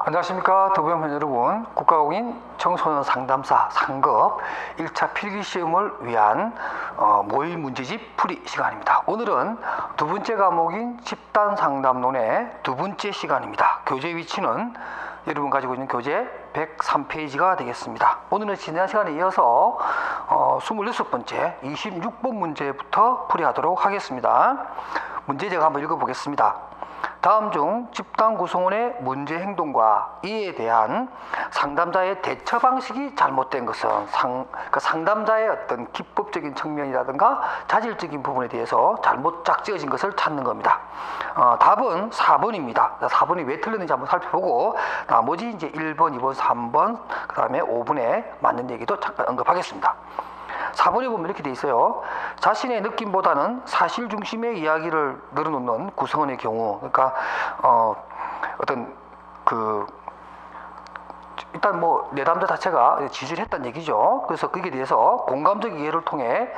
안녕하십니까 더부영편 여러분. 국가공인 청소년 상담사 상급 1차 필기시험을 위한 모의 문제집 풀이 시간입니다. 오늘은 두 번째 과목인 집단 상담론의 두 번째 시간입니다. 교재 위치는 여러분 가지고 있는 교재 103페이지가 되겠습니다. 오늘은 지난 시간에 이어서 26번째 26번 문제부터 풀이하도록 하겠습니다. 문제 제가 한번 읽어보겠습니다. 다음 중 집단 구성원의 문제 행동과 이에 대한 상담자의 대처 방식이 잘못된 것은 상담자의 어떤 기법적인 측면이라든가 자질적인 부분에 대해서 잘못 짝지어진 것을 찾는 겁니다. 답은 4번입니다. 4번이 왜 틀렸는지 한번 살펴보고 나머지 이제 1번, 2번, 3번, 그 다음에 5번에 맞는 얘기도 잠깐 언급하겠습니다. 4번에 보면 이렇게 돼 있어요. 자신의 느낌보다는 사실 중심의 이야기를 늘어놓는 구성원의 경우, 그러니까 일단 뭐 내담자 자체가 지지를 했다는 얘기죠. 그래서 거기에 대해서 공감적 이해를 통해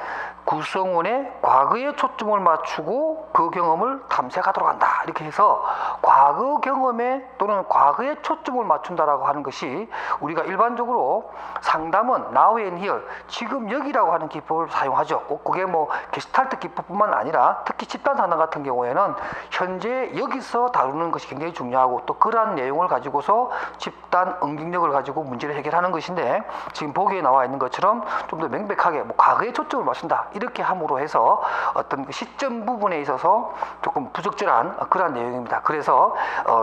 구성원의 과거에 초점을 맞추고 그 경험을 탐색하도록 한다. 이렇게 해서 과거 경험에 또는 과거에 초점을 맞춘다라고 하는 것이 우리가 일반적으로 상담은 now and here, 지금 여기라고 하는 기법을 사용하죠. 꼭 그게 뭐 게슈탈트 기법뿐만 아니라 특히 집단 상담 같은 경우에는 현재 여기서 다루는 것이 굉장히 중요하고 또 그러한 내용을 가지고서 집단 응징력을 가지고 문제를 해결하는 것인데, 지금 보기에 나와 있는 것처럼 좀 더 명백하게 뭐 과거에 초점을 맞춘다 이렇게 함으로 해서 어떤 그 시점 부분에 있어서 조금 부적절한 그러한 내용입니다. 그래서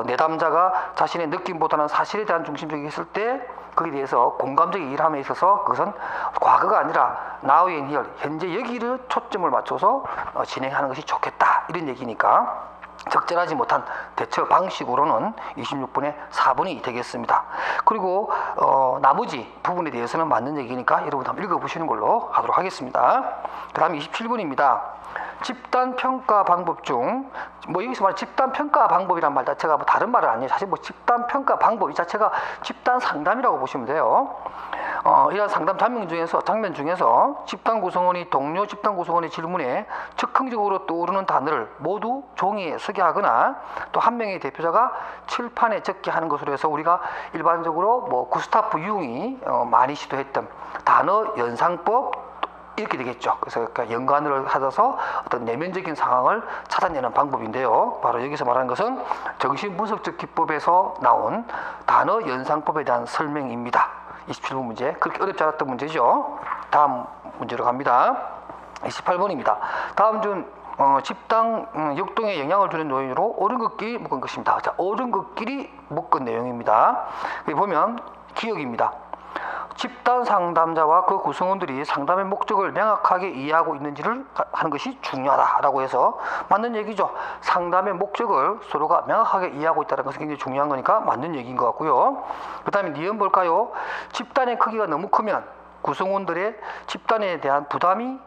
내담자가 자신의 느낌보다는 사실에 대한 중심적이 있을 때 거기에 대해서 공감적 이해를 함에 있어서 그것은 과거가 아니라 now and here, 현재 여기를 초점을 맞춰서 진행하는 것이 좋겠다 이런 얘기니까 적절하지 못한 대처 방식으로는 26번에 4번이 되겠습니다. 그리고 나머지 부분에 대해서는 맞는 얘기니까 여러분 한번 읽어보시는 걸로 하도록 하겠습니다. 그 다음 27번입니다. 집단 평가 방법 중, 뭐 여기서 말하는 집단 평가 방법이란 말 자체가 뭐 다른 말은 아니에요. 사실 뭐 집단 평가 방법 이 자체가 집단 상담이라고 보시면 돼요. 이러한 상담 장면 중에서 집단 구성원이 동료 집단 구성원의 질문에 즉흥적으로 떠오르는 단어를 모두 종이에 쓰게 하거나 또 한 명의 대표자가 칠판에 적게 하는 것으로 해서 우리가 일반적으로 뭐 구스타프 융이 많이 시도했던 단어 연상법 이렇게 되겠죠. 그래서 연관을 하셔서 어떤 내면적인 상황을 찾아내는 방법인데요. 바로 여기서 말하는 것은 정신분석적 기법에서 나온 단어 연상법에 대한 설명입니다. 27번 문제, 그렇게 어렵지 않았던 문제죠. 다음 문제로 갑니다. 28번입니다. 다음 중 집단 역동에 영향을 주는 요인으로 옳은 것끼리 묶은 것입니다. 자, 옳은 것끼리 묶은 내용입니다. 여기 보면 기억입니다. 집단 상담자와 그 구성원들이 상담의 목적을 명확하게 이해하고 있는지를 하는 것이 중요하다라고 해서 맞는 얘기죠. 상담의 목적을 서로가 명확하게 이해하고 있다는 것은 굉장히 중요한 거니까 맞는 얘기인 것 같고요. 그 다음에 니은 볼까요? 집단의 크기가 너무 크면 구성원들의 집단에 대한 부담이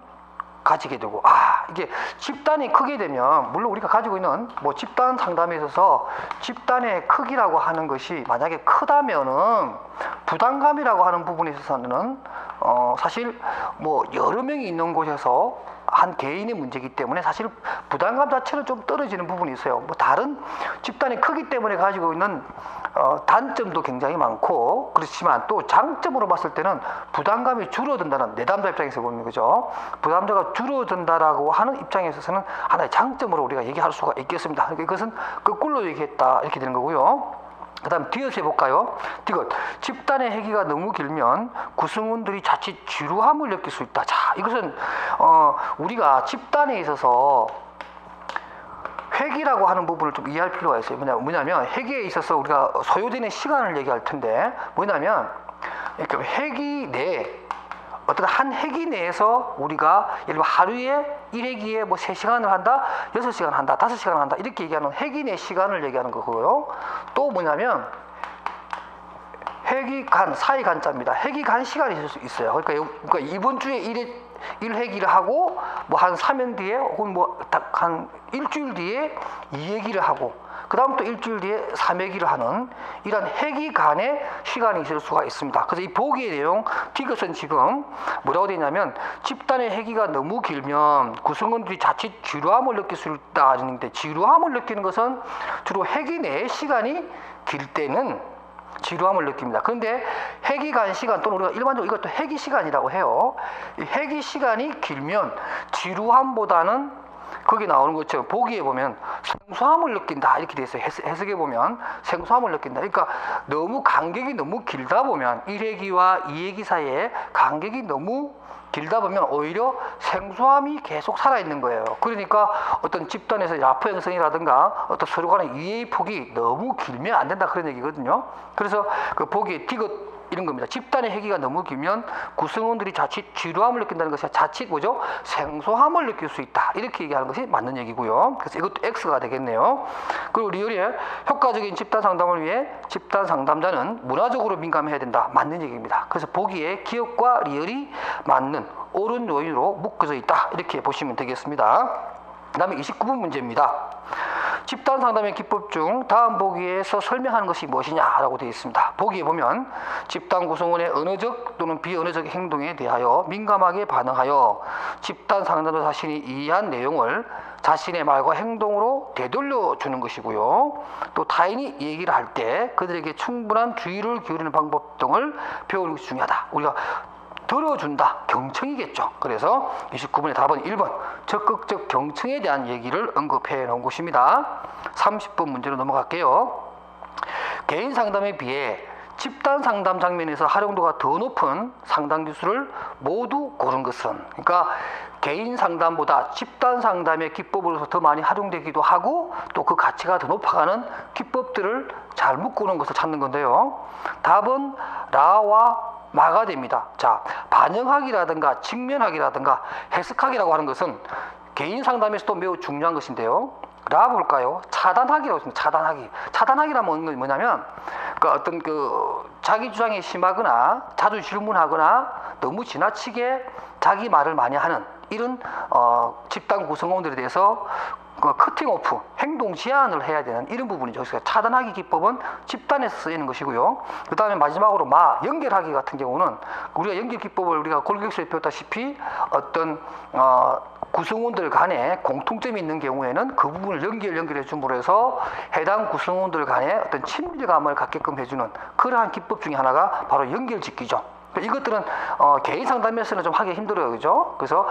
가지게 되고, 이게 집단이 크게 되면 물론 우리가 가지고 있는 뭐 집단 상담에 있어서 집단의 크기라고 하는 것이 만약에 크다면은 부담감이라고 하는 부분에 있어서는 사실 뭐 여러 명이 있는 곳에서 한 개인의 문제이기 때문에 사실 부담감 자체는 좀 떨어지는 부분이 있어요. 뭐 다른 집단의 크기 때문에 가지고 있는 단점도 굉장히 많고, 그렇지만 또 장점으로 봤을 때는 부담감이 줄어든다는, 내담자 입장에서 보는 거죠. 부담자가 줄어든다라고 하는 입장에 있어서는 하나의 장점으로 우리가 얘기할 수가 있겠습니다. 그러니까 이것은 거꾸로 얘기했다 이렇게 되는 거고요. 그 다음 디귿 해볼까요? 디귿. 집단의 회기가 너무 길면 구성원들이 자칫 지루함을 느낄 수 있다. 자, 이것은 우리가 집단에 있어서 회기라고 하는 부분을 좀 이해할 필요가 있어요. 뭐냐면 회기에 있어서 우리가 소요되는 시간을 얘기할 텐데, 뭐냐면 이렇게 회기 내에 어떤 한 회기 내에서 우리가 예를 들면 하루에 1회기에 뭐 3시간을 한다, 6시간 한다, 5시간 한다 이렇게 얘기하는 회기 내 시간을 얘기하는 거고요. 또 뭐냐면 회기간, 사이간자입니다. 회기간 시간이 있을 수 있어요. 그러니까 이번 주에 1회기를 하고 뭐 한 3일 뒤에 혹은 뭐 한 일주일 뒤에 2회기를 하고 그 다음 또 일주일 뒤에 3회기를 하는 이런 회기간의 시간이 있을 수가 있습니다. 그래서 이 보기의 내용, 디귿은 지금 뭐라고 되어 있냐면 집단의 회기가 너무 길면 구성원들이 자칫 지루함을 느낄 수 있다 하는데, 지루함을 느끼는 것은 주로 회기 내의 시간이 길 때는 지루함을 느낍니다. 그런데 회기간 시간 또는 우리가 일반적으로 이것도 회기 시간이라고 해요. 이 회기 시간이 길면 지루함보다는 거기 나오는 것처럼 보기에 보면 생소함을 느낀다 이렇게 돼 있어요. 해석에 보면 생소함을 느낀다. 그러니까 너무 간격이 너무 길다 보면 1회기와 2회기 사이에 간격이 너무 길다 보면 오히려 생소함이 계속 살아있는 거예요. 그러니까 어떤 집단에서 라포 형성이라든가 어떤 서로 간의 이해의 폭이 너무 길면 안 된다 그런 얘기거든요. 그래서 그 보기에 디귿 이런 겁니다. 집단의 회기가 너무 길면 구성원들이 자칫 지루함을 느낀다는 것이 자칫 뭐죠? 생소함을 느낄 수 있다. 이렇게 얘기하는 것이 맞는 얘기고요. 그래서 이것도 X가 되겠네요. 그리고 리얼의 효과적인 집단 상담을 위해 집단 상담자는 문화적으로 민감해야 된다. 맞는 얘기입니다. 그래서 보기에 기억과 리얼이 맞는 옳은 요인으로 묶여져 있다. 이렇게 보시면 되겠습니다. 그 다음에 29번 문제입니다. 집단 상담의 기법 중 다음 보기에서 설명하는 것이 무엇이냐라고 되어 있습니다. 보기에 보면 집단 구성원의 언어적 또는 비언어적 행동에 대하여 민감하게 반응하여 집단 상담자 자신이 이해한 내용을 자신의 말과 행동으로 되돌려 주는 것이고요. 또 타인이 얘기를 할 때 그들에게 충분한 주의를 기울이는 방법 등을 배우는 것이 중요하다. 우리가 들어준다. 경청이겠죠. 그래서 29번의 답은 1번 적극적 경청에 대한 얘기를 언급해 놓은 것입니다. 30번 문제로 넘어갈게요. 개인 상담에 비해 집단 상담 장면에서 활용도가 더 높은 상담 기술을 모두 고른 것은, 그러니까 개인 상담보다 집단 상담의 기법으로서 더 많이 활용되기도 하고 또 그 가치가 더 높아가는 기법들을 잘 묶어놓은 것을 찾는 건데요. 답은 라와 마가 됩니다. 자, 반영학이라든가 직면학이라든가 해석학이라고 하는 것은 개인 상담에서도 매우 중요한 것인데요. 라 볼까요? 차단학이라고 있습니다. 차단학이라는 뭐냐면 어떤 자기 주장이 심하거나 자주 질문하거나 너무 지나치게 자기 말을 많이 하는 이런 집단 구성원들에 대해서 커팅오프, 행동 제한을 해야 되는 이런 부분이죠. 그래서 차단하기 기법은 집단에서 쓰이는 것이고요. 그 다음에 마지막으로 연결하기 같은 경우는 우리가 연결 기법을 우리가 골격수에 배웠다시피 어떤 구성원들 간에 공통점이 있는 경우에는 그 부분을 연결해 줌으로 해서 해당 구성원들 간에 어떤 친밀감을 갖게끔 해주는 그러한 기법 중에 하나가 바로 연결짓기죠. 이것들은 개인 상담에서는 좀 하기 힘들어요, 그죠? 그래서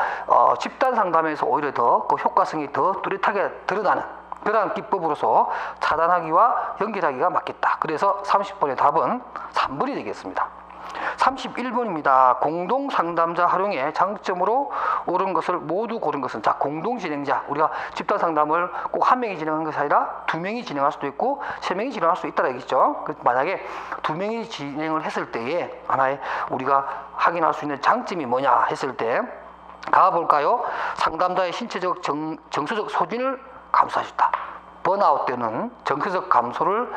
집단 상담에서 오히려 더 그 효과성이 더 뚜렷하게 드러나는 그러한 기법으로서 차단하기와 연결하기가 맞겠다. 그래서 30번의 답은 3번이 되겠습니다. 31번입니다. 공동 상담자 활용의 장점으로 옳은 것을 모두 고른 것은, 자, 공동 진행자, 우리가 집단 상담을 꼭 한 명이 진행하는 것이 아니라 두 명이 진행할 수도 있고 세 명이 진행할 수 있다는 얘기죠. 만약에 두 명이 진행을 했을 때에 하나의 우리가 확인할 수 있는 장점이 뭐냐 했을 때 가볼까요? 상담자의 신체적 정서적 소진을 감소할 수 있다. 번아웃 때는 정서적 감소를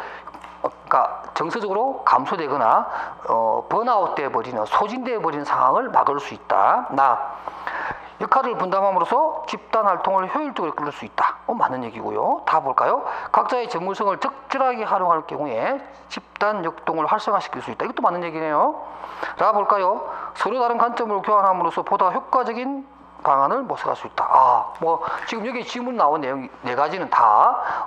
그러니까 정서적으로 감소되거나 번아웃 돼 버리는 소진돼 버리는 상황을 막을 수 있다. 역할을 분담함으로써 집단 활동을 효율적으로 끌을 수 있다. 맞는 얘기고요. 다 볼까요? 각자의 전문성을 적절하게 활용할 경우에 집단 역동을 활성화시킬 수 있다. 이것도 맞는 얘기네요. 라 볼까요? 서로 다른 관점을 교환함으로써 보다 효과적인 방안을 모색할 수 있다. 지금 여기 질문 나온 내용 네 가지는 다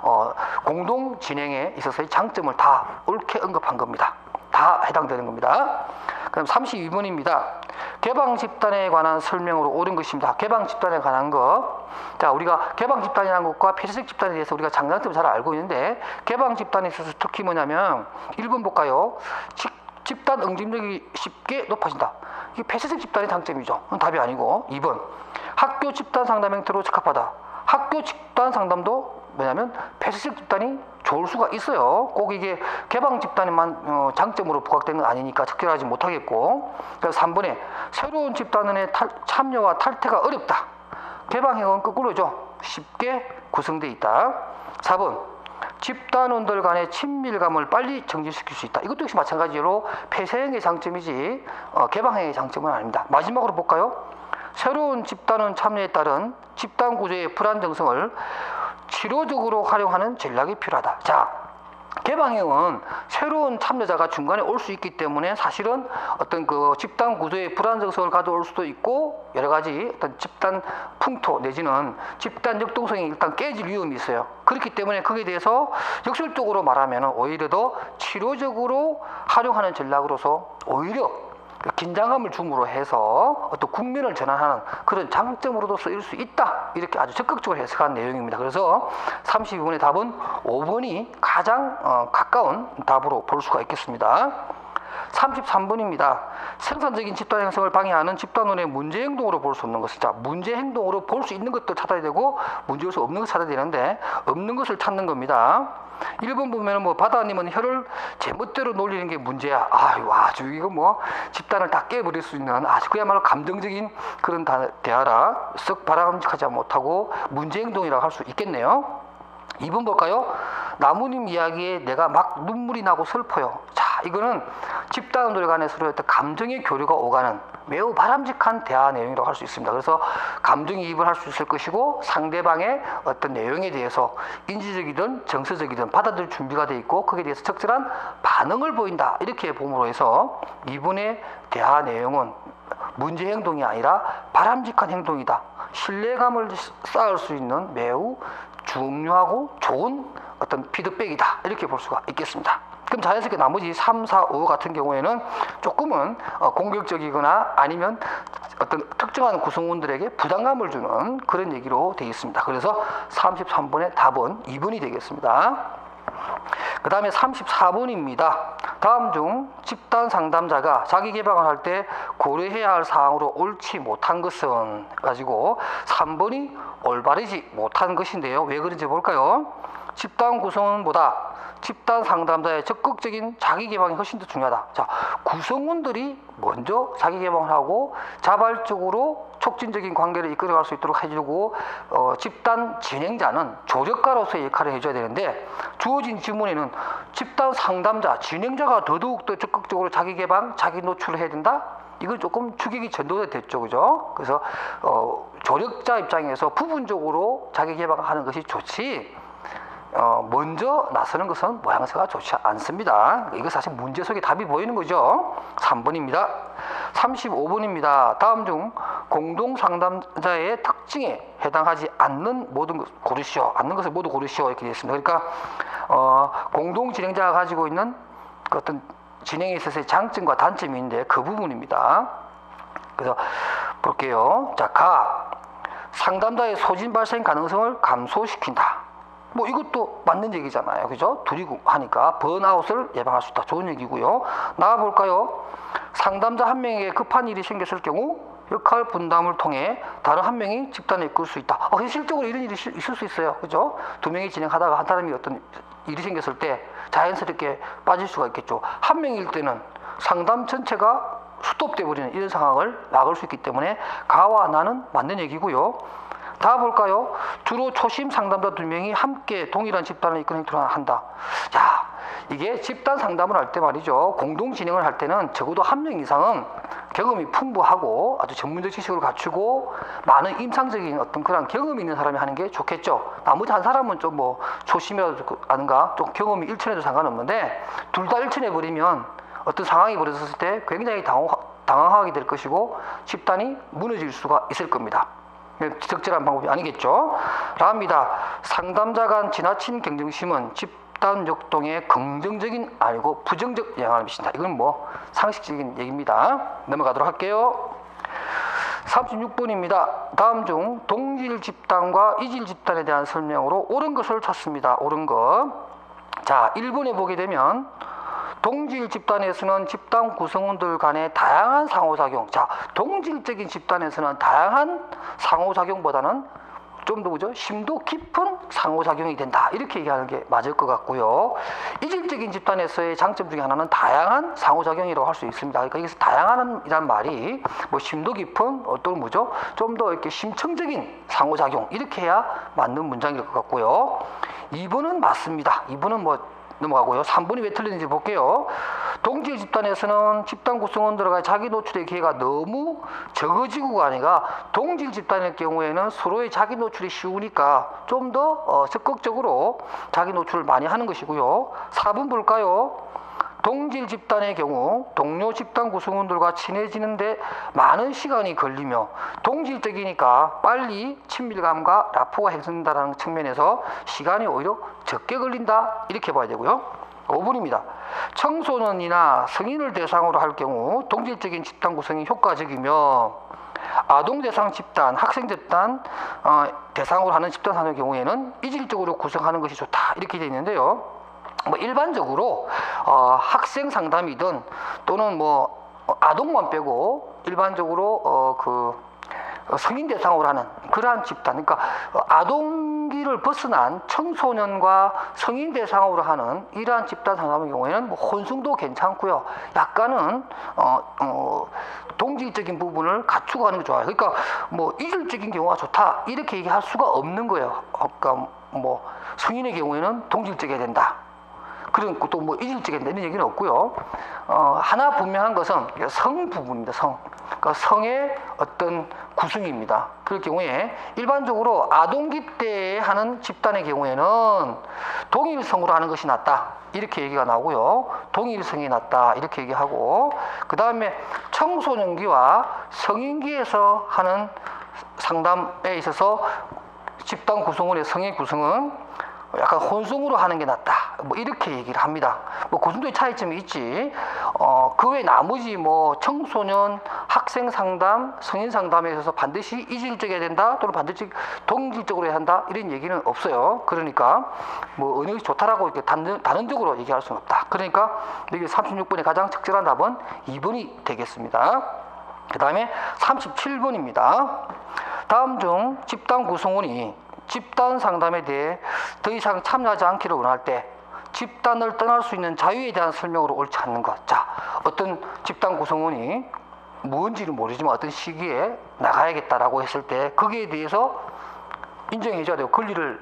공동 진행에 있어서의 장점을 다 옳게 언급한 겁니다. 다 해당되는 겁니다. 그럼 32번입니다. 개방 집단에 관한 설명으로 옳은 것입니다. 개방 집단에 관한 것. 자, 우리가 개방 집단이라는 것과 폐쇄적 집단에 대해서 우리가 장단점을 잘 알고 있는데 개방 집단에 있어서 특히 뭐냐면 1번 볼까요? 집단 응집력이 쉽게 높아진다. 이게 폐쇄적 집단의 장점이죠. 답이 아니고 2번 학교 집단 상담 형태로 적합하다. 학교 집단 상담도 뭐냐면 폐쇄적 집단이 좋을 수가 있어요. 꼭 이게 개방 집단에만 장점으로 부각되는 건 아니니까 적절하지 못하겠고. 그래서 3번에 새로운 집단의 참여와 탈퇴가 어렵다. 개방형은 거꾸로죠. 쉽게 구성되어 있다. 4번 집단원들 간의 친밀감을 빨리 정진시킬 수 있다. 이것도 역시 마찬가지로 폐쇄형의 장점이지 개방형의 장점은 아닙니다. 마지막으로 볼까요? 새로운 집단원 참여에 따른 집단 구조의 불안정성을 치료적으로 활용하는 전략이 필요하다. 자, 개방형은 새로운 참여자가 중간에 올 수 있기 때문에 사실은 어떤 그 집단 구조의 불안정성을 가져올 수도 있고 여러 가지 어떤 집단 풍토 내지는 집단 역동성이 일단 깨질 위험이 있어요. 그렇기 때문에 거기에 대해서 역설적으로 말하면 오히려 더 치료적으로 활용하는 전략으로서 오히려 긴장감을 줌으로 해서 어떤 국면을 전환하는 그런 장점으로도 쓰일 수 있다. 이렇게 아주 적극적으로 해석한 내용입니다. 그래서 32번의 답은 5번이 가장 가까운 답으로 볼 수가 있겠습니다. 33번입니다. 생산적인 집단 형성을 방해하는 집단원의 문제 행동으로 볼 수 없는 것을, 자, 문제 행동으로 볼 수 있는 것도 찾아야 되고 문제일 수 없는 것 찾아야 되는데 없는 것을 찾는 겁니다. 1번 보면은 뭐 바다님은 혀를 제멋대로 놀리는 게 문제야. 아유, 아주 이거 뭐 집단을 다 깨버릴 수 있는 아주 그야말로 감정적인 그런 대화라 썩 바람직하지 못하고 문제 행동이라고 할 수 있겠네요. 2번 볼까요? 나무님 이야기에 내가 막 눈물이 나고 슬퍼요. 자, 이거는 집단들 간에 서로의 어떤 감정의 교류가 오가는 매우 바람직한 대화 내용이라고 할 수 있습니다. 그래서 감정이입을 할 수 있을 것이고 상대방의 어떤 내용에 대해서 인지적이든 정서적이든 받아들일 준비가 돼 있고 거기에 대해서 적절한 반응을 보인다. 이렇게 봄으로 해서 이분의 대화 내용은 문제 행동이 아니라 바람직한 행동이다. 신뢰감을 쌓을 수 있는 매우 중요하고 좋은 어떤 피드백이다. 이렇게 볼 수가 있겠습니다. 그럼 자연스럽게 나머지 3, 4, 5 같은 경우에는 조금은 공격적이거나 아니면 어떤 특정한 구성원들에게 부담감을 주는 그런 얘기로 되어 있습니다. 그래서 33번의 답은 2번이 되겠습니다. 그 다음에 34번입니다. 다음 중 집단 상담자가 자기 개방을 할 때 고려해야 할 사항으로 옳지 못한 것은 가지고 3번이 올바르지 못한 것인데요. 왜 그런지 볼까요? 집단 구성원보다 집단 상담자의 적극적인 자기 개방이 훨씬 더 중요하다. 자, 구성원들이 먼저 자기 개방을 하고 자발적으로 촉진적인 관계를 이끌어갈 수 있도록 해주고 집단 진행자는 조력가로서의 역할을 해줘야 되는데 주어진 지문에는 집단 상담자, 진행자가 더더욱 적극적으로 자기 개방, 자기 노출을 해야 된다? 이건 조금 추격이 전도됐죠, 그죠? 그래서 조력자 입장에서 부분적으로 자기 개방을 하는 것이 좋지 먼저 나서는 것은 모양새가 좋지 않습니다. 이거 사실 문제 속에 답이 보이는 거죠. 3번입니다. 35번입니다. 다음 중 공동 상담자의 특징에 해당하지 않는 모든 것 고르시오. 않는 것을 모두 고르시오. 이렇게 되어 있습니다. 그러니까 공동 진행자가 가지고 있는 그 어떤 진행에 있어서의 장점과 단점이 있는데 그 부분입니다. 그래서 볼게요. 자, 상담자의 소진 발생 가능성을 감소시킨다. 뭐 이것도 맞는 얘기잖아요. 그죠? 둘이 하니까 번아웃을 예방할 수 있다. 좋은 얘기고요. 나와볼까요? 상담자 한 명에게 급한 일이 생겼을 경우 역할 분담을 통해 다른 한 명이 집단을 이끌 수 있다. 실질적으로 이런 일이 있을 수 있어요. 그죠? 두 명이 진행하다가 한 사람이 어떤 일이 생겼을 때 자연스럽게 빠질 수가 있겠죠. 한 명일 때는 상담 전체가 스톱돼 버리는 이런 상황을 막을 수 있기 때문에 가와 나는 맞는 얘기고요. 다 볼까요? 주로 초심 상담자 2명이 함께 동일한 집단을 이끄는 행동을 한다. 자, 이게 집단 상담을 할 때 말이죠. 공동 진행을 할 때는 적어도 한 명 이상은 경험이 풍부하고 아주 전문적 지식을 갖추고 많은 임상적인 어떤 그런 경험이 있는 사람이 하는 게 좋겠죠. 나머지 한 사람은 좀 뭐 초심이라도 아는가 좀 경험이 일천해도 상관없는데 둘 다 일천해 버리면 어떤 상황이 벌어졌을 때 굉장히 당황하게 될 것이고 집단이 무너질 수가 있을 겁니다. 적절한 방법이 아니겠죠. 라합니다. 상담자 간 지나친 경쟁심은 집단 역동에 긍정적인 아니고 부정적 영향을 미친다. 이건 뭐 상식적인 얘기입니다. 넘어가도록 할게요. 36번입니다. 다음 중 동질 집단과 이질 집단에 대한 설명으로 옳은 것을 찾습니다. 옳은 것. 자, 1번에 보게 되면 동질 집단에서는 집단 구성원들 간의 다양한 상호작용. 자, 동질적인 집단에서는 다양한 상호작용보다는 좀 더 그죠? 심도 깊은 상호작용이 된다. 이렇게 얘기하는 게 맞을 것 같고요. 이질적인 집단에서의 장점 중에 하나는 다양한 상호작용이라고 할 수 있습니다. 그러니까 여기서 다양한이란 말이 뭐 심도 깊은 어떤 뭐죠? 좀 더 이렇게 심층적인 상호작용. 이렇게 해야 맞는 문장일 것 같고요. 2번은 맞습니다. 2번은 뭐 넘어가고요. 3번이 왜 틀렸는지 볼게요. 동질 집단에서는 집단 구성원들과 자기 노출의 기회가 너무 적어지고가 아니라 동질 집단의 경우에는 서로의 자기 노출이 쉬우니까 좀 더 적극적으로 자기 노출을 많이 하는 것이고요. 4번 볼까요? 동질 집단의 경우 동료 집단 구성원들과 친해지는데 많은 시간이 걸리며 동질적이니까 빨리 친밀감과 라포가 형성된다는 측면에서 시간이 오히려 적게 걸린다 이렇게 봐야 되고요. 5번입니다. 청소년이나 성인을 대상으로 할 경우 동질적인 집단 구성이 효과적이며 아동 대상 집단, 학생 집단 대상으로 하는 집단 산업의 경우에는 이질적으로 구성하는 것이 좋다 이렇게 되어 있는데요. 뭐 일반적으로 학생 상담이든 또는 뭐 아동만 빼고 일반적으로 성인 대상으로 하는 그러한 집단, 그러니까 아동기를 벗어난 청소년과 성인 대상으로 하는 이러한 집단 상담의 경우에는 뭐 혼성도 괜찮고요. 약간은 동질적인 부분을 갖추고 하는 게 좋아요. 그러니까 뭐 이질적인 경우가 좋다 이렇게 얘기할 수가 없는 거예요. 그러니까 뭐 성인의 경우에는 동질적이어야 된다. 그런 또 뭐 이질적인 이런 얘기는 없고요. 하나 분명한 것은 성 부분입니다. 성. 그러니까 성의 어떤 구성입니다. 그럴 경우에 일반적으로 아동기 때 하는 집단의 경우에는 동일성으로 하는 것이 낫다. 이렇게 얘기가 나오고요. 동일성이 낫다. 이렇게 얘기하고 그 다음에 청소년기와 성인기에서 하는 상담에 있어서 집단 구성원의 성의 구성은 약간 혼성으로 하는 게 낫다. 뭐 이렇게 얘기를 합니다. 뭐 그 정도의 차이점이 있지. 그 외 나머지 뭐 청소년, 학생 상담, 성인 상담에 있어서 반드시 이질적이어야 된다 또는 반드시 동질적으로 해야 한다 이런 얘기는 없어요. 그러니까 뭐 어느 것이 좋다라고 이렇게 단언적으로 얘기할 수는 없다. 그러니까 여기 36번의 가장 적절한 답은 2번이 되겠습니다. 그 다음에 37번입니다. 다음 중 집단 구성원이 집단 상담에 대해 더 이상 참여하지 않기를 원할 때 집단을 떠날 수 있는 자유에 대한 설명으로 옳지 않는 것. 자, 어떤 집단 구성원이 뭔지는 모르지만 어떤 시기에 나가야겠다라고 했을 때 거기에 대해서 인정해 줘야 돼요. 권리를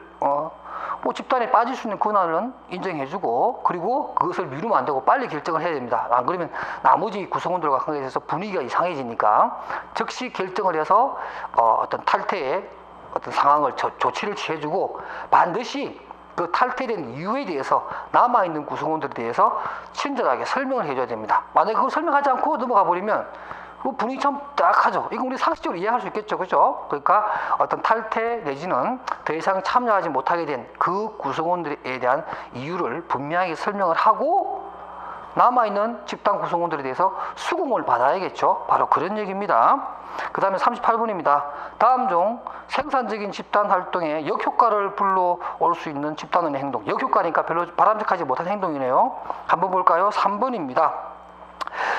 뭐 집단에 빠질 수 있는 권한은 인정해 주고 그리고 그것을 미루면 안 되고 빨리 결정을 해야 됩니다. 안 그러면 나머지 구성원들과 관계에서 분위기가 이상해지니까 즉시 결정을 해서 어떤 탈퇴에 어떤 상황을 조치를 취해주고 반드시 그 탈퇴된 이유에 대해서 남아있는 구성원들에 대해서 친절하게 설명을 해줘야 됩니다. 만약에 그걸 설명하지 않고 넘어가 버리면 그 분위기 참 딱하죠. 이거 우리 상식적으로 이해할 수 있겠죠, 그죠? 그러니까 어떤 탈퇴 내지는 더 이상 참여하지 못하게 된 그 구성원들에 대한 이유를 분명하게 설명을 하고 남아있는 집단 구성원들에 대해서 수긍을 받아야겠죠. 바로 그런 얘기입니다. 그 다음에 38번입니다. 다음 중 생산적인 집단 활동에 역효과를 불러올 수 있는 집단원의 행동. 역효과니까 별로 바람직하지 못한 행동이네요. 한번 볼까요? 3번입니다.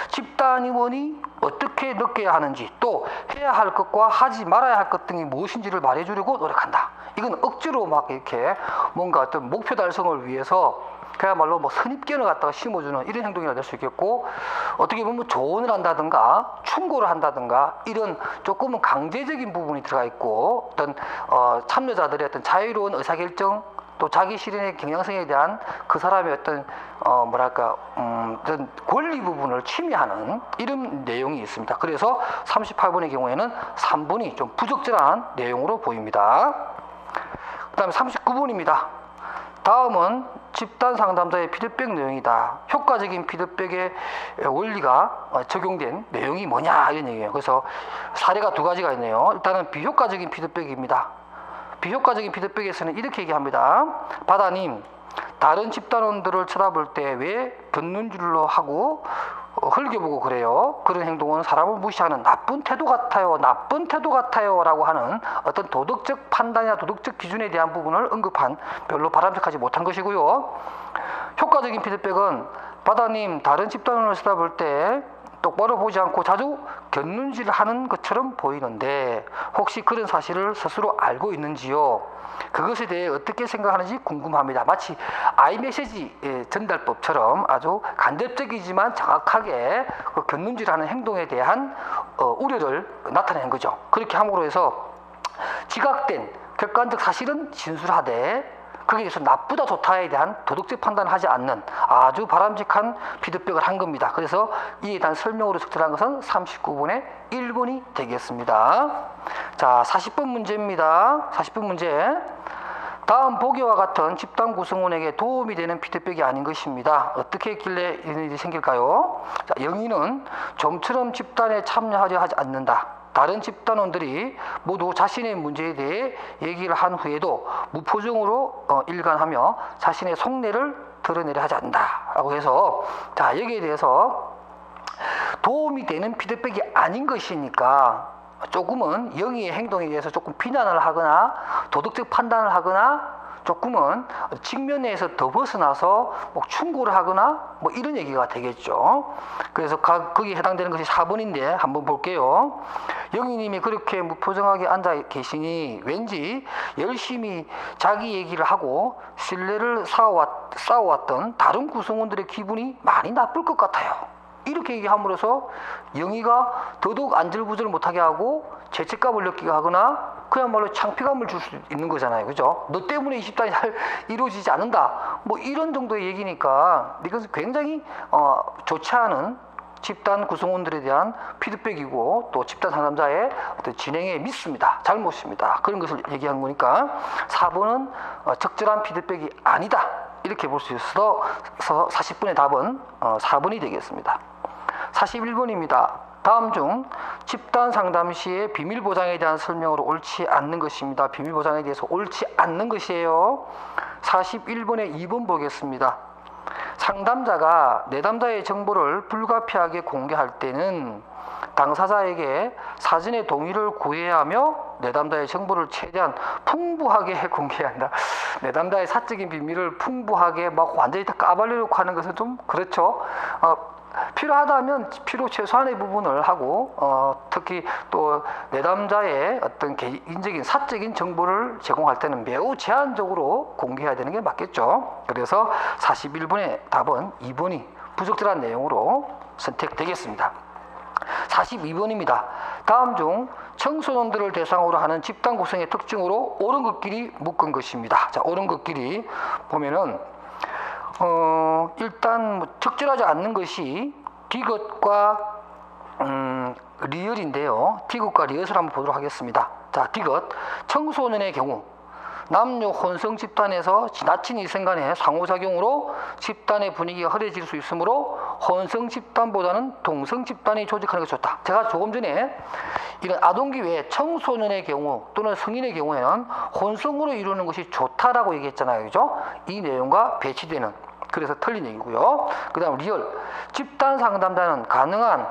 집단 임원이 어떻게 느껴야 하는지 또 해야 할 것과 하지 말아야 할 것 등이 무엇인지를 말해주려고 노력한다. 이건 억지로 막 이렇게 뭔가 어떤 목표 달성을 위해서 그야말로 뭐 선입견을 갖다가 심어주는 이런 행동이라 될 수 있겠고 어떻게 보면 조언을 한다든가 충고를 한다든가 이런 조금은 강제적인 부분이 들어가 있고 어떤 참여자들의 어떤 자유로운 의사결정 또 자기 실현의 경향성에 대한 그 사람의 어떤 어떤 권리 부분을 침해하는 이런 내용이 있습니다. 그래서 38번의 경우에는 3번이 좀 부적절한 내용으로 보입니다. 그 다음에 39번입니다. 다음은 집단 상담자의 피드백 내용이다. 효과적인 피드백의 원리가 적용된 내용이 뭐냐 이런 얘기예요. 그래서 사례가 두 가지가 있네요. 일단은 비효과적인 피드백입니다. 비효과적인 피드백에서는 이렇게 얘기합니다. 바다님, 다른 집단원들을 쳐다볼 때 왜 곁눈질로 하고 흘겨보고 그래요? 그런 행동은 사람을 무시하는 나쁜 태도 같아요. 나쁜 태도 같아요. 라고 하는 어떤 도덕적 판단이나 도덕적 기준에 대한 부분을 언급한 별로 바람직하지 못한 것이고요. 효과적인 피드백은 바다님, 다른 집단원을 쳐다볼 때 똑바로 보지 않고 자주 곁눈질을 하는 것처럼 보이는데 혹시 그런 사실을 스스로 알고 있는지요? 그것에 대해 어떻게 생각하는지 궁금합니다. 마치 아이메시지 전달법처럼 아주 간접적이지만 정확하게 그 곁눈질하는 행동에 대한 우려를 나타내는 거죠. 그렇게 함으로 해서 지각된 객관적 사실은 진술하되 거기에 대해서 나쁘다 좋다에 대한 도덕적 판단을 하지 않는 아주 바람직한 피드백을 한 겁니다. 그래서 이에 대한 설명으로 적절한 것은 39번의 1번이 되겠습니다. 자, 40번 문제입니다. 40번 문제. 다음 보기와 같은 집단 구성원에게 도움이 되는 피드백이 아닌 것입니다. 어떻게 했길래 이런 일이 생길까요? 자, 영희는 좀처럼 집단에 참여하려 하지 않는다. 다른 집단원들이 모두 자신의 문제에 대해 얘기를 한 후에도 무표정으로 일관하며 자신의 속내를 드러내려 하지 않는다 라고 해서, 자, 여기에 대해서 도움이 되는 피드백이 아닌 것이니까 조금은 영희의 행동에 대해서 조금 비난을 하거나 도덕적 판단을 하거나 조금은 직면에서 더 벗어나서 뭐 충고를 하거나 뭐 이런 얘기가 되겠죠. 그래서 거기에 해당되는 것이 4번인데 한번 볼게요. 영희님이 그렇게 무표정하게 앉아 계시니 왠지 열심히 자기 얘기를 하고 신뢰를 쌓아왔던 다른 구성원들의 기분이 많이 나쁠 것 같아요. 이렇게 얘기함으로써 영희가 더더욱 안절부절 못하게 하고 죄책감을 느끼게 하거나 그야말로 창피감을 줄 수 있는 거잖아요. 그죠? 너 때문에 이 집단이 잘 이루어지지 않는다. 뭐 이런 정도의 얘기니까 이것은 굉장히 좋지 않은 집단 구성원들에 대한 피드백이고 또 집단 상담자의 어떤 진행의 미스입니다. 잘못입니다. 그런 것을 얘기한 거니까 4번은 적절한 피드백이 아니다. 이렇게 볼 수 있어서 40번의 답은 4번이 되겠습니다. 41번입니다. 다음 중 집단 상담 시에 비밀 보장에 대한 설명으로 옳지 않는 것입니다. 비밀 보장에 대해서 옳지 않는 것이에요. 41번의 2번 보겠습니다. 상담자가 내담자의 정보를 불가피하게 공개할 때는 당사자에게 사전에 동의를 구해야 하며 내담자의 정보를 최대한 풍부하게 공개해야 한다. 내담자의 사적인 비밀을 풍부하게 막 완전히 다 까발리려고 하는 것은 좀 그렇죠. 필요하다면 필요 최소한의 부분을 하고 특히 또 내담자의 어떤 개인적인 사적인 정보를 제공할 때는 매우 제한적으로 공개해야 되는 게 맞겠죠. 그래서 41번의 답은 2번이 부적절한 내용으로 선택되겠습니다. 42번입니다. 다음 중 청소년들을 대상으로 하는 집단 구성의 특징으로 옳은 것끼리 묶은 것입니다. 자, 옳은 것끼리 보면은 일단 적절하지 않는 것이 디귿과 리을인데요. 디귿과 리을을 한번 보도록 하겠습니다. 자, 디귿 청소년의 경우 남녀 혼성 집단에서 지나친 이성 간의 상호작용으로 집단의 분위기가 흐려질 수 있으므로 혼성 집단보다는 동성 집단이 조직하는 것이 좋다. 제가 조금 전에 이런 아동기 외에 청소년의 경우 또는 성인의 경우에는 혼성으로 이루는 것이 좋다라고 얘기했잖아요. 그죠? 이 내용과 배치되는, 그래서 틀린 얘기고요. 그 다음 리얼 집단 상담자는 가능한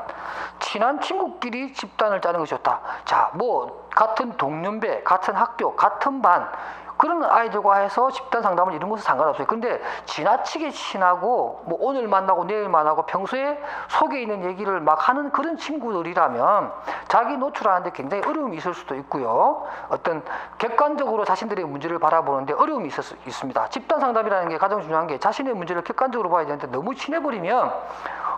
친한 친구끼리 집단을 짜는 것이 좋다. 자, 뭐 같은 동년배, 같은 학교, 같은 반 그런 아이들과 해서 집단 상담을 이런 것은 상관없어요. 근데 지나치게 친하고 뭐 오늘 만나고 내일 만나고 평소에 속에 있는 얘기를 막 하는 그런 친구들이라면 자기 노출하는데 굉장히 어려움이 있을 수도 있고요. 어떤 객관적으로 자신들의 문제를 바라보는데 어려움이 있습니다. 집단 상담이라는 게 가장 중요한 게 자신의 문제를 객관적으로 봐야 되는데 너무 친해버리면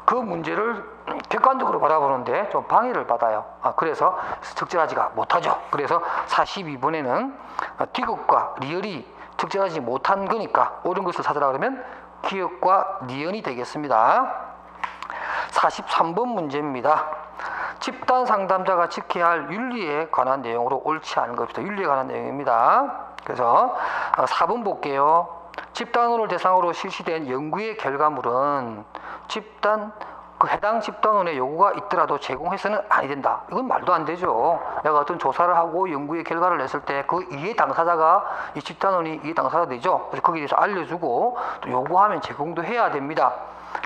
그 문제를 객관적으로 바라보는데 좀 방해를 받아요. 그래서 적절하지가 못하죠. 그래서 42번에는 디귿과 리을이 적절하지 못한 거니까 옳은 것을 찾으라 그러면 기역과 니은이 되겠습니다. 43번 문제입니다. 집단 상담자가 지켜야 할 윤리에 관한 내용으로 옳지 않은 것입니다. 윤리에 관한 내용입니다. 그래서 4번 볼게요. 집단원을 대상으로 실시된 연구의 결과물은 해당 집단원의 요구가 있더라도 제공해서는 아니 된다. 이건 말도 안 되죠. 내가 어떤 조사를 하고 연구의 결과를 냈을 때 그 이해 당사자가 이 집단원이 이해 당사자가 되죠. 그래서 거기에 대해서 알려주고 또 요구하면 제공도 해야 됩니다.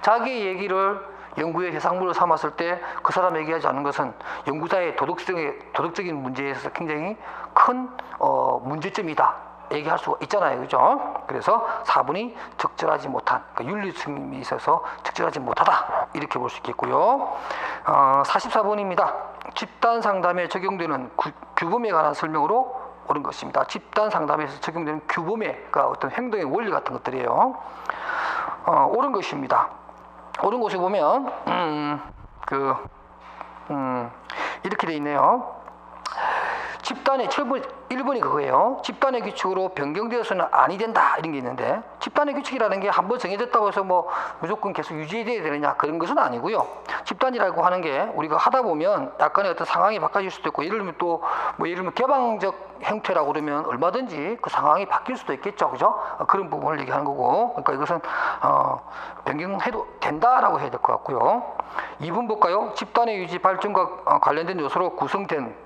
자기 얘기를 연구의 해상물로 삼았을 때 그 사람 얘기하지 않는 것은 연구자의 도덕적인 문제에 있어서 굉장히 큰 문제점이다. 얘기할 수가 있잖아요. 그죠? 그래서 4번이 적절하지 못한, 그러니까 윤리성이 있어서 적절하지 못하다. 이렇게 볼 수 있겠고요. 44번입니다. 집단 상담에 적용되는 규범에 관한 설명으로 옳은 것입니다. 집단 상담에서 적용되는 규범의 어떤 행동의 원리 같은 것들이에요. 옳은 것입니다. 옳은 것에 보면 이렇게 돼 있네요. 집단의 1번이 그거예요. 집단의 규칙으로 변경되어서는 아니 된다 이런 게 있는데, 집단의 규칙이라는 게 한번 정해졌다고 해서 뭐 무조건 계속 유지돼야 되느냐 그런 것은 아니고요. 집단이라고 하는 게 우리가 하다 보면 약간의 어떤 상황이 바뀌어질 수도 있고, 예를 들면 또 뭐 예를 들면 개방적 형태라고 그러면 얼마든지 그 상황이 바뀔 수도 있겠죠, 그죠? 그런 부분을 얘기하는 거고, 그러니까 이것은 변경해도 된다라고 해야 될 것 같고요. 2번 볼까요? 집단의 유지 발전과 관련된 요소로 구성된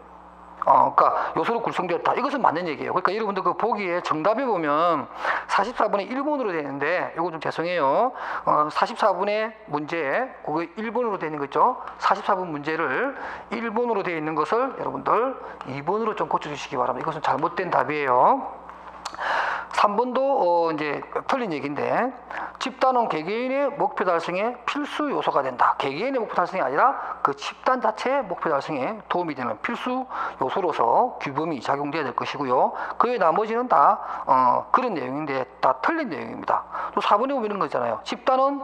그러니까 요소로 구성되었다. 이것은 맞는 얘기예요. 그러니까 여러분들 그 보기에 정답에 보면 44분의 1번으로 되어 있는데, 이거 좀 죄송해요. 44분의 문제, 그거 1번으로 되어 있는 거 있죠? 44분 문제를 1번으로 되어 있는 것을 여러분들 2번으로 좀 고쳐주시기 바랍니다. 이것은 잘못된 답이에요. 3번도 이제 틀린 얘기인데, 집단은 개개인의 목표 달성에 필수 요소가 된다. 개개인의 목표 달성이 아니라 그 집단 자체의 목표 달성에 도움이 되는 필수 요소로서 규범이 작용돼야 될 것이고요. 그의 나머지는 다 그런 내용인데 다 틀린 내용입니다. 또 4번에 보면 이런 거 있잖아요. 집단은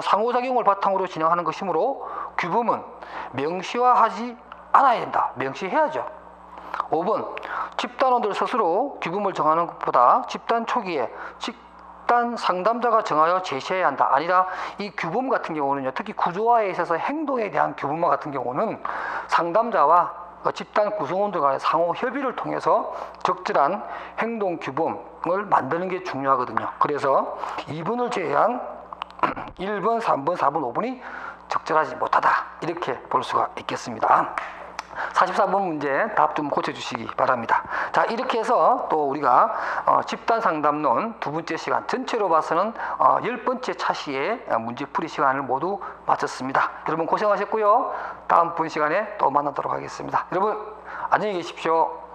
상호작용을 바탕으로 진행하는 것이므로 규범은 명시화하지 않아야 된다. 명시해야죠. 5번, 집단원들 스스로 규범을 정하는 것보다 집단 초기에 집단 상담자가 정하여 제시해야 한다. 아니라 이 규범 같은 경우는요, 특히 구조화에 있어서 행동에 대한 규범화 같은 경우는 상담자와 집단 구성원들 간의 상호 협의를 통해서 적절한 행동 규범을 만드는 게 중요하거든요. 그래서 2번을 제외한 1번, 3번, 4번, 5번이 적절하지 못하다, 이렇게 볼 수가 있겠습니다. 44번 문제 답 좀 고쳐주시기 바랍니다. 자, 이렇게 해서 또 우리가 집단 상담론 두 번째 시간, 전체로 봐서는 10번째 차시의 문제풀이 시간을 모두 마쳤습니다. 여러분 고생하셨고요. 다음번 시간에 또 만나도록 하겠습니다. 여러분 안녕히 계십시오.